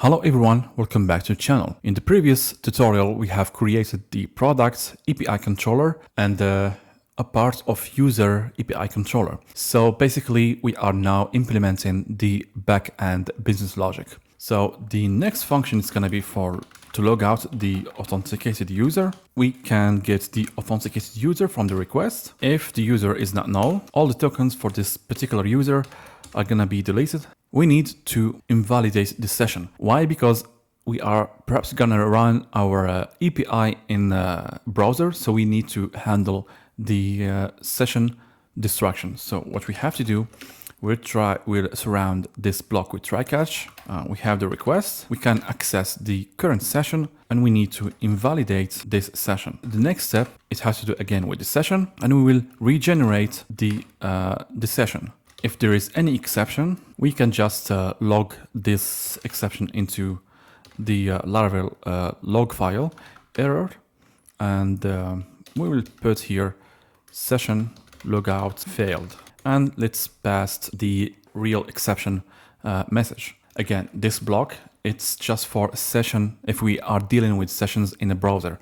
Hello everyone, welcome back to the channel. In the previous tutorial, we have created the product API controller and a part of user API controller. So basically, we are now implementing the backend business logic. So the next function is going to be to log out the authenticated user. We can get the authenticated user from the request. If the user is not null, all the tokens for this particular user are going to be deleted. We need to invalidate the session. Why? Because we are perhaps going to run our API in a browser, so we need to handle the session destruction. So what we have to do, we'll surround this block with try catch. We have the request. We can access the current session, and we need to invalidate this session. The next step, it has to do again with the session, and we will regenerate the session. If there is any exception, we can just log this exception into the Laravel log file error, and we will put here session logout failed, and let's pass the real exception message. Again, this block, it's just for session if we are dealing with sessions in a browser,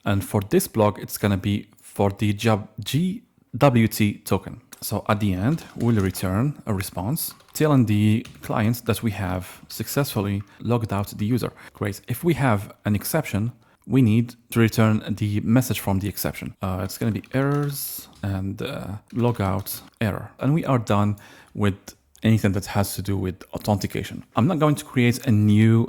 and for this block, it's going to be for the GWT token. So at the end, we'll return a response telling the client that we have successfully logged out the user. Great. If we have an exception, we need to return the message from the exception. It's going to be errors and logout error. And we are done with anything that has to do with authentication. I'm not going to create a new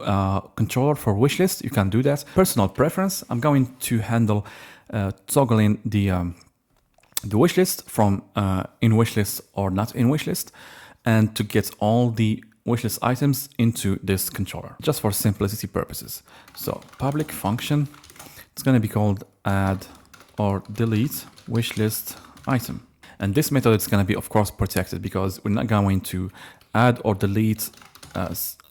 controller for wishlist. You can do that. Personal preference, I'm going to handle toggling the wishlist from in wishlist or not in wishlist, and to get all the wishlist items into this controller, just for simplicity purposes. So public function, it's going to be called add or delete wishlist item. And this method is going to be, of course, protected because we're not going to add or delete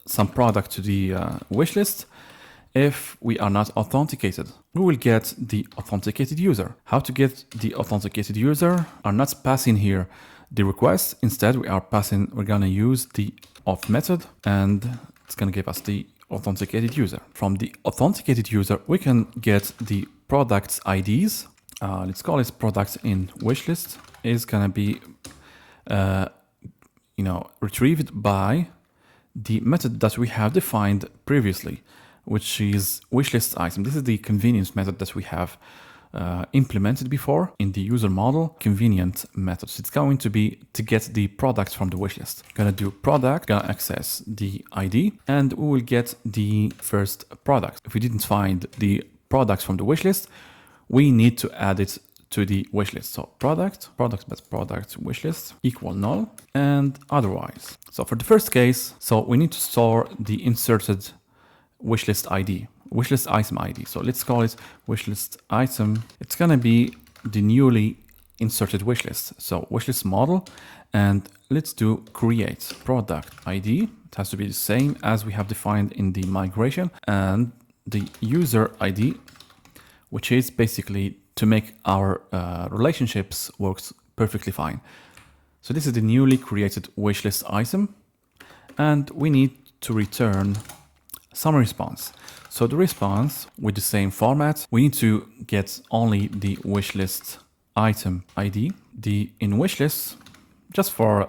some product to the wishlist if we are not authenticated. We will get the authenticated user. How to get the authenticated user? Are not passing here the request. Instead, we're going to use the auth method, and it's going to give us the authenticated user. From the authenticated user, we can get the products IDs. Let's call it products in wishlist. Is going to be, retrieved by the method that we have defined previously, which is wishlist item. This is the convenience method that we have implemented before in the user model, convenient methods. It's going to be to get the products from the wishlist. Gonna do product, gonna access the ID, and we will get the first product. If we didn't find the products from the wishlist, we need to add it to the wishlist. So product wishlist equal null and otherwise. So for the first case, so we need to store the inserted wishlist ID, wishlist item ID. So let's call it wishlist item. It's going to be the newly inserted wishlist. So wishlist model, and let's do create product ID. It has to be the same as we have defined in the migration, and the user ID, which is basically to make our relationships works perfectly fine. So this is the newly created wishlist item, and we need to return some response. So the response with the same format, we need to get only the wishlist item ID, the in wishlist, just for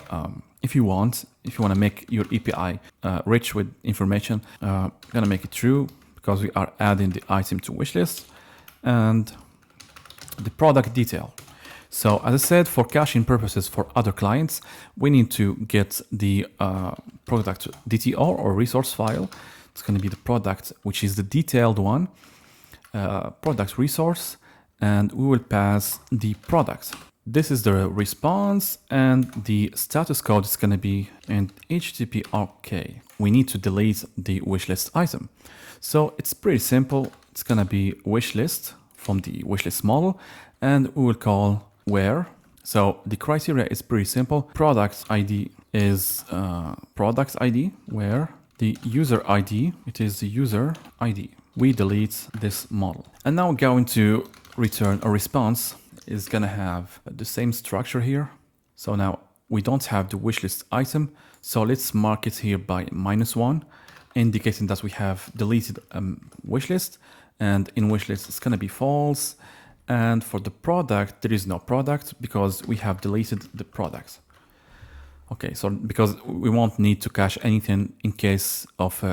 if you want to make your API rich with information, gonna make it true because we are adding the item to wishlist, and the product detail. So as I said, for caching purposes for other clients, we need to get the product DTR or resource file. It's going to be the product, which is the detailed one, product resource, and we will pass the product. This is the response, and the status code is going to be in HTTP OK. We need to delete the wishlist item. So it's pretty simple. It's going to be wishlist from the wishlist model, and we will call where. So the criteria is pretty simple. Product ID is product ID, where the user ID, it is the user ID. We delete this model. And now we're going to return a response. Is going to have the same structure here. So now we don't have the wishlist item. So let's mark it here by -1. indicating that we have deleted a wishlist, and in wishlist it's going to be false. And for the product, there is no product because we have deleted the product. Okay, so because we won't need to cache anything in case of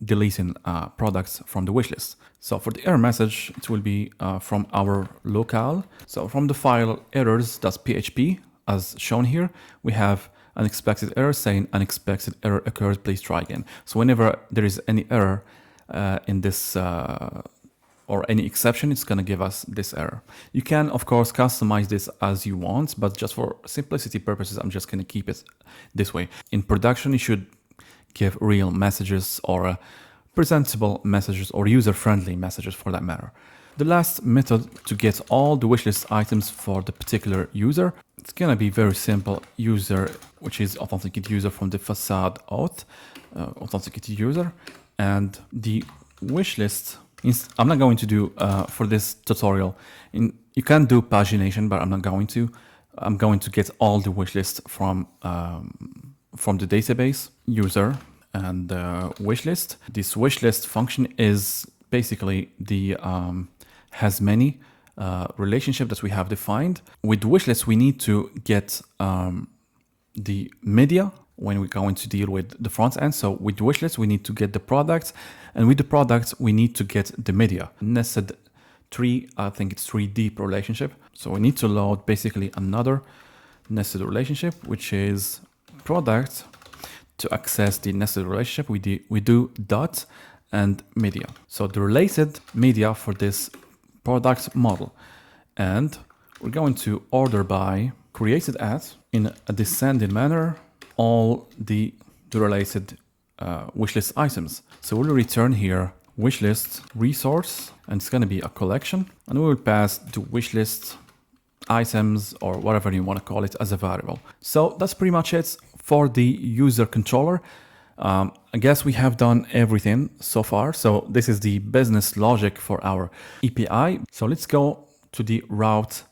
deleting products from the wishlist. So for the error message, it will be from our locale. So from the file errors.php, as shown here, we have unexpected error saying unexpected error occurred, please try again. So whenever there is any error in this or any exception, it's going to give us this error. You can, of course, customize this as you want, but just for simplicity purposes, I'm just going to keep it this way. In production, you should give real messages or presentable messages or user-friendly messages for that matter. The last method to get all the wishlist items for the particular user, it's going to be very simple. User, which is authenticated user from the facade auth, authenticated user, and the wishlist. I'm not going to do for this tutorial. You can do pagination, but I'm not going to. I'm going to get all the wishlist from the database user and wishlist. This wishlist function is basically the has many relationship that we have defined. With wishlist, we need to get the media when we're going to deal with the front end. So with wishlist, we need to get the products, and with the products, we need to get the media. Nested tree, I think it's 3 deep relationship. So we need to load basically another nested relationship, which is product. To access the nested relationship, we do dot and media. So the related media for this product model. And we're going to order by created at in a descending manner all the related wishlist items. So we'll return here wishlist resource, and it's going to be a collection, and we will pass the wishlist items or whatever you want to call it as a variable. So that's pretty much it for the user controller. I guess we have done everything so far. So this is the business logic for our API. So let's go to the route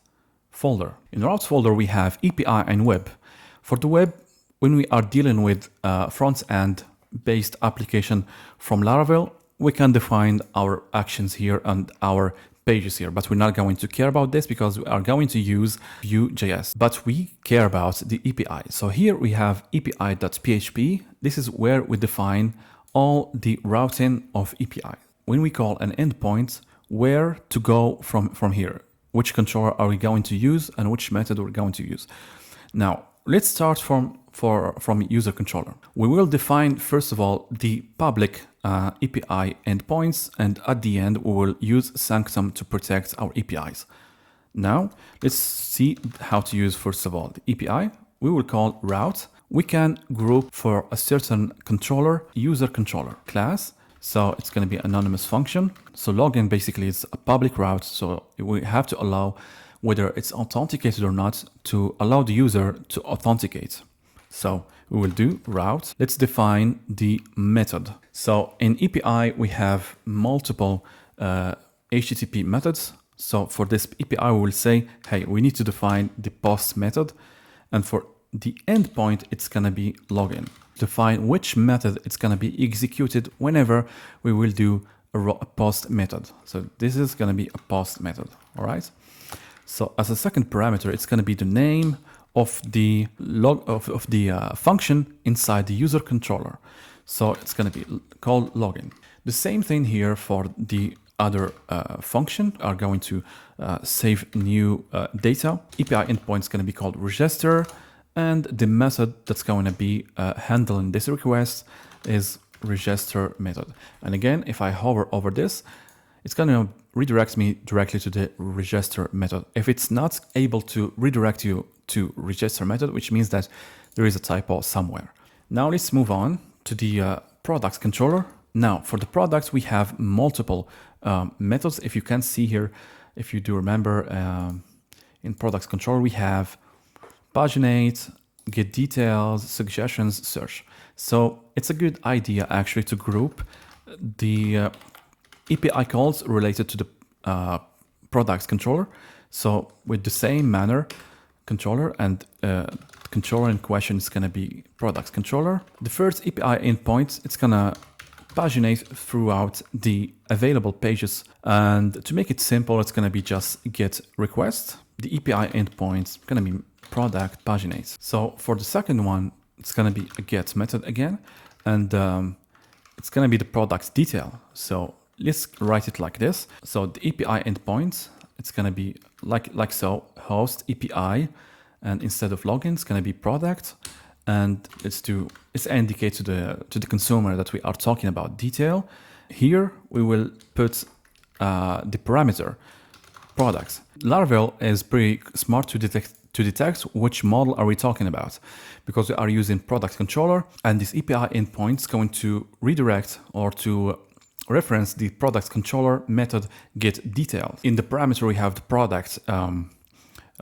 folder. In the routes folder, we have API and web. For the web, when we are dealing with front-end based application from Laravel, we can define our actions here and our pages here, but we're not going to care about this because we are going to use Vue.js, but we care about the API. So here we have api.php. This is where we define all the routing of API. When we call an endpoint, where to go from here, which controller are we going to use and which method we're going to use. Now, let's start from user controller. We will define, first of all, the public API endpoints, and at the end, we will use Sanctum to protect our APIs. Now, let's see how to use, first of all, the API. We will call route. We can group for a certain controller, user controller class. So it's going to be anonymous function. So login basically is a public route. So we have to allow whether it's authenticated or not to allow the user to authenticate. So we will do route. Let's define the method. So in API, we have multiple HTTP methods. So for this API, we will say, hey, we need to define the post method. And for the endpoint, it's going to be login. Define which method it's going to be executed whenever we will do a post method. So this is going to be a post method. All right. So as a second parameter, it's going to be the name of the function inside the user controller. So it's going to be called login. The same thing here for the other function are going to save new data. API endpoint is going to be called register, and the method that's going to be handling this request is register method. And again, if I hover over this, it's going to redirect me directly to the register method. If it's not able to redirect you to register method, which means that there is a typo somewhere. Now let's move on to the products controller. Now for the products, we have multiple methods. If you can see here, if you do remember, in products controller, we have paginate, get details, suggestions, search. So it's a good idea actually to group the API calls related to the products controller. So with the same manner, controller and controller in question is going to be products controller. The first API endpoint, it's going to paginate throughout the available pages. And to make it simple, it's going to be just get request. The API endpoint's going to be product paginate. So for the second one, it's going to be a get method again, and it's going to be the product detail. So let's write it like this. So the API endpoint, it's going to be like so, host API, and instead of login, it's going to be product, and it's indicate to the consumer that we are talking about detail. Here we will put the parameter products. Laravel is pretty smart to detect which model are we talking about, because we are using product controller, and this API endpoint is going to redirect or to reference the product controller method get detail. In the parameter we have the product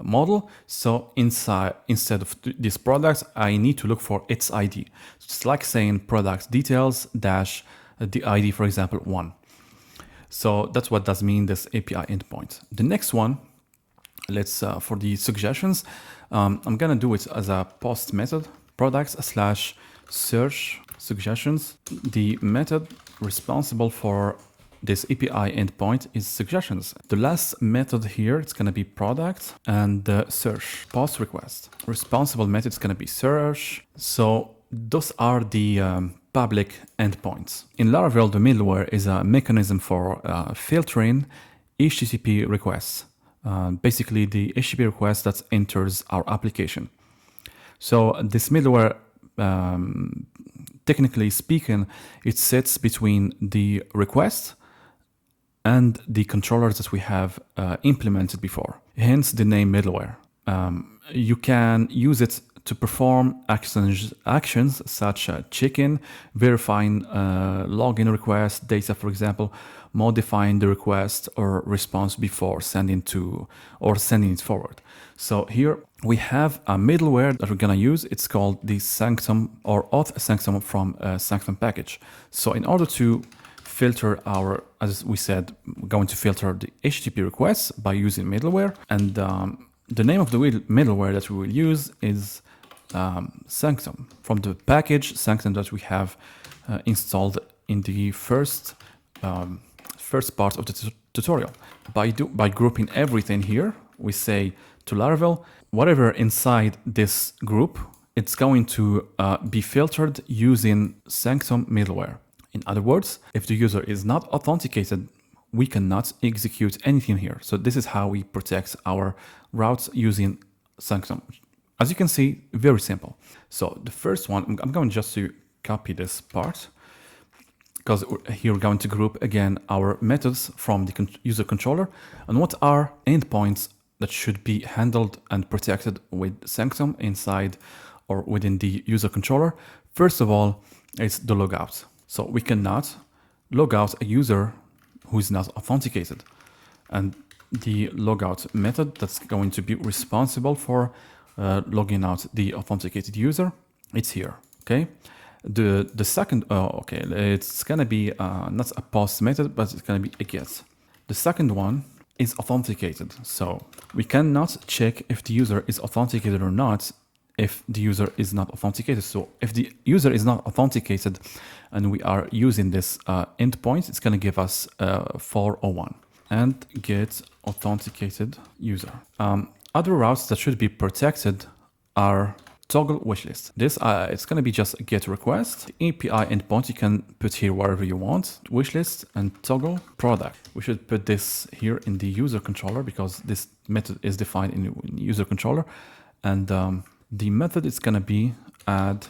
model, so instead of this product I need to look for its ID. So it's like saying product details dash the ID, for example 1. So that's what does mean this API endpoint. The next one, let's for the suggestions, I'm gonna do it as a post method, products slash search suggestions. The method responsible for this API endpoint is suggestions. The last method here, it's gonna be product and search post request. Responsible method is gonna be search. So those are the public endpoints. In Laravel, the middleware is a mechanism for filtering HTTP requests. Basically the HTTP request that enters our application. So this middleware, technically speaking, it sits between the request and the controllers that we have implemented before. Hence the name middleware. You can use it to perform actions such as checking, verifying login request data, for example, modifying the request or response before sending it forward. So here we have a middleware that we're gonna use. It's called the Sanctum or auth Sanctum from Sanctum package. So in order to filter as we said, we're going to filter the HTTP requests by using middleware, and the name of the middleware that we will use is Sanctum from the package Sanctum that we have installed in the first part of the tutorial. By grouping everything here, we say to Laravel, whatever inside this group, it's going to be filtered using Sanctum middleware. In other words, if the user is not authenticated, we cannot execute anything here. So this is how we protect our routes using Sanctum. As you can see, very simple. So the first one, I'm going just to copy this part, because here we're going to group again our methods from the user controller and what are endpoints that should be handled and protected with Sanctum inside or within the user controller. First of all, it's the logout. So we cannot log out a user who is not authenticated. And the logout method that's going to be responsible for logging out the authenticated user, it's here, okay? The second, it's gonna be not a post method, but it's gonna be a get. The second one is authenticated. So we cannot check if the user is authenticated or not if the user is not authenticated. So if the user is not authenticated and we are using this endpoint, it's gonna give us 401 and get authenticated user. Other routes that should be protected are toggle wishlist. This it's going to be just a get request. The API endpoint you can put here wherever you want. Wishlist and toggle product. We should put this here in the user controller because this method is defined in the user controller. And the method is going to be add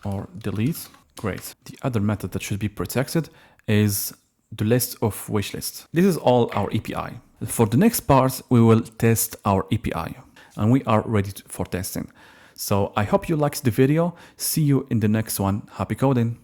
or delete. Great. The other method that should be protected is the list of wishlist. This is all our API. For the next part, we will test our API and we are ready for testing. So I hope you liked the video. See you in the next one. Happy coding.